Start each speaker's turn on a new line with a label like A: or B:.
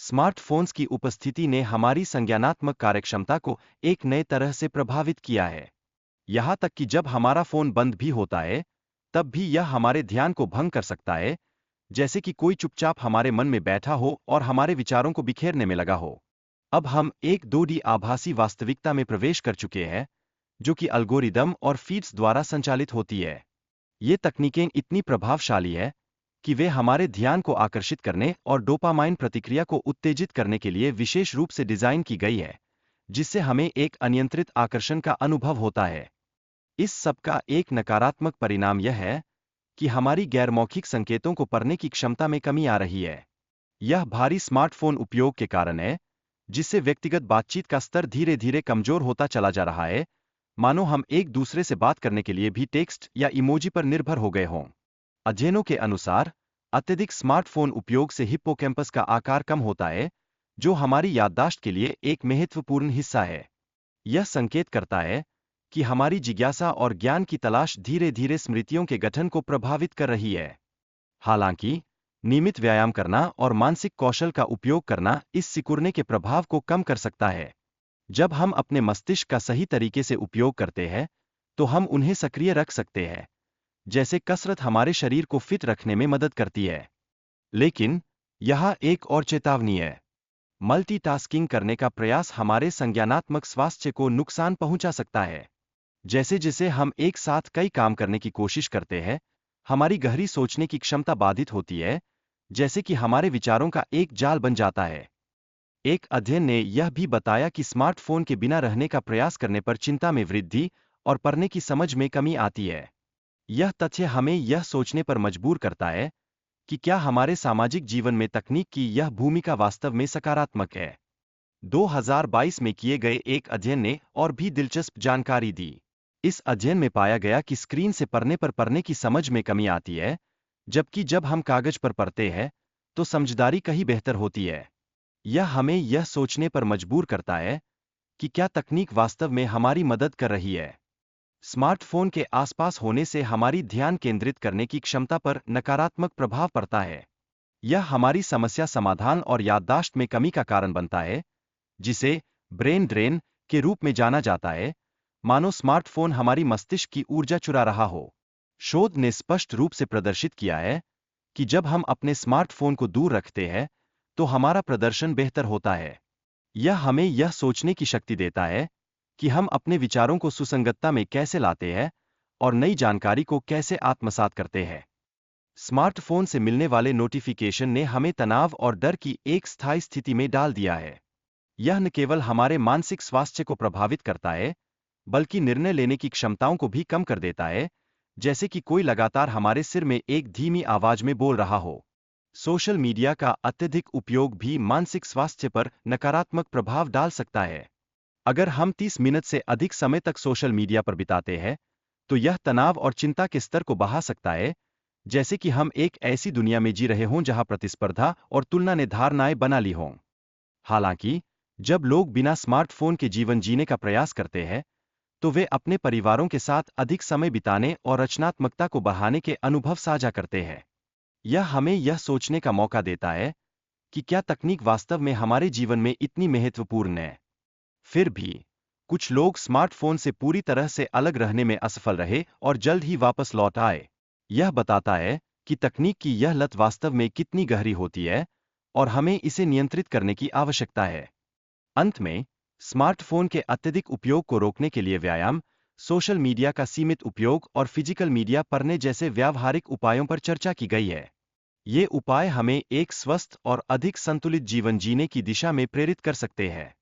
A: Smartphones की उपस्थिति ने हमारी संज्ञानात्मक कार्यक्षमता को एक नए तरह से प्रभावित किया है। यहाँ तक कि जब हमारा फोन बंद भी होता है, तब भी यह हमारे ध्यान को भंग कर सकता है, जैसे कि कोई चुपचाप हमारे मन में बैठा हो और हमारे विचारों को बिखेरने में लगा हो। अब हम एक 2D आभासी वास्तविकता में प्रवेश कर चुके हैं, जो कि एल्गोरिदम और फीड्स द्वारा संचालित होती है। ये तकनीकें इतनी प्रभावशाली है कि वे हमारे ध्यान को आकर्षित करने और डोपामाइन प्रतिक्रिया को उत्तेजित करने के लिए विशेष रूप से डिजाइन की गई है, जिससे हमें एक अनियंत्रित आकर्षण का अनुभव होता है। इस सब का एक नकारात्मक परिणाम यह है कि हमारी गैरमौखिक संकेतों को पढ़ने की क्षमता में कमी आ रही है। यह भारी स्मार्टफोन उपयोग के कारण है, जिससे व्यक्तिगत बातचीत का स्तर धीरे धीरे कमजोर होता चला जा रहा है, मानो हम एक दूसरे से बात करने के लिए भी टेक्स्ट या इमोजी पर निर्भर हो गए हों। अध्ययनों के अनुसार अत्यधिक स्मार्टफोन उपयोग से हिप्पोकैम्पस का आकार कम होता है, जो हमारी याददाश्त के लिए एक महत्वपूर्ण हिस्सा है। यह संकेत करता है कि हमारी जिज्ञासा और ज्ञान की तलाश धीरे धीरे स्मृतियों के गठन को प्रभावित कर रही है। हालांकि नियमित व्यायाम करना और मानसिक कौशल का उपयोग करना इस सिकुड़ने के प्रभाव को कम कर सकता है। जब हम अपने मस्तिष्क का सही तरीके से उपयोग करते हैं, तो हम उन्हें सक्रिय रख सकते हैं। जैसे कसरत हमारे शरीर को फिट रखने में मदद करती है। लेकिन यहाँ एक और चेतावनी है। मल्टीटास्किंग करने का प्रयास हमारे संज्ञानात्मक स्वास्थ्य को नुकसान पहुंचा सकता है। जैसे जैसे हम एक साथ कई काम करने की कोशिश करते हैं, हमारी गहरी सोचने की क्षमता बाधित होती है, जैसे कि हमारे विचारों का एक जाल बन जाता है। एक अध्ययन ने यह भी बताया कि स्मार्टफोन के बिना रहने का प्रयास करने पर चिंता में वृद्धि और पढ़ने की समझ में कमी आती है। यह तथ्य हमें यह सोचने पर मजबूर करता है कि क्या हमारे सामाजिक जीवन में तकनीक की यह भूमिका वास्तव में सकारात्मक है। 2022 में किए गए एक अध्ययन ने और भी दिलचस्प जानकारी दी। इस अध्ययन में पाया गया कि स्क्रीन से पढ़ने की समझ में कमी आती है, जबकि जब हम कागज पर पढ़ते हैं, तो समझदारी कहीं बेहतर होती है। यह हमें यह सोचने पर मजबूर करता है कि क्या तकनीक वास्तव में हमारी मदद कर रही है। स्मार्टफोन के आसपास होने से हमारी ध्यान केंद्रित करने की क्षमता पर नकारात्मक प्रभाव पड़ता है। यह हमारी समस्या समाधान और याददाश्त में कमी का कारण बनता है, जिसे ब्रेन ड्रेन के रूप में जाना जाता है, मानो स्मार्टफोन हमारी मस्तिष्क की ऊर्जा चुरा रहा हो। शोध ने स्पष्ट रूप से प्रदर्शित किया है कि जब हम अपने स्मार्टफोन को दूर रखते हैं, तो हमारा प्रदर्शन बेहतर होता है। यह हमें यह सोचने की शक्ति देता है कि हम अपने विचारों को सुसंगतता में कैसे लाते हैं और नई जानकारी को कैसे आत्मसात करते हैं। स्मार्टफोन से मिलने वाले नोटिफिकेशन ने हमें तनाव और डर की एक स्थायी स्थिति में डाल दिया है। यह न केवल हमारे मानसिक स्वास्थ्य को प्रभावित करता है, बल्कि निर्णय लेने की क्षमताओं को भी कम कर देता है, जैसे कि कोई लगातार हमारे सिर में एक धीमी आवाज में बोल रहा हो। सोशल मीडिया का अत्यधिक उपयोग भी मानसिक स्वास्थ्य पर नकारात्मक प्रभाव डाल सकता है। अगर हम 30 मिनट से अधिक समय तक सोशल मीडिया पर बिताते हैं, तो यह तनाव और चिंता के स्तर को बढ़ा सकता है, जैसे कि हम एक ऐसी दुनिया में जी रहे हों जहां प्रतिस्पर्धा और तुलना ने धारणाएं बना ली हों। हालांकि जब लोग बिना स्मार्टफोन के जीवन जीने का प्रयास करते हैं, तो वे अपने परिवारों के साथ अधिक समय बिताने और रचनात्मकता को बढ़ाने के अनुभव साझा करते हैं। यह हमें यह सोचने का मौका देता है कि क्या तकनीक वास्तव में हमारे जीवन में इतनी महत्वपूर्ण है। फिर भी कुछ लोग स्मार्टफोन से पूरी तरह से अलग रहने में असफल रहे और जल्द ही वापस लौट आए। यह बताता है कि तकनीक की यह लत वास्तव में कितनी गहरी होती है और हमें इसे नियंत्रित करने की आवश्यकता है। अंत में, स्मार्टफोन के अत्यधिक उपयोग को रोकने के लिए व्यायाम, सोशल मीडिया का सीमित उपयोग और फिजिकल मीडिया पढ़ने जैसे व्यावहारिक उपायों पर चर्चा की गई है। ये उपाय हमें एक स्वस्थ और अधिक संतुलित जीवन जीने की दिशा में प्रेरित कर सकते हैं।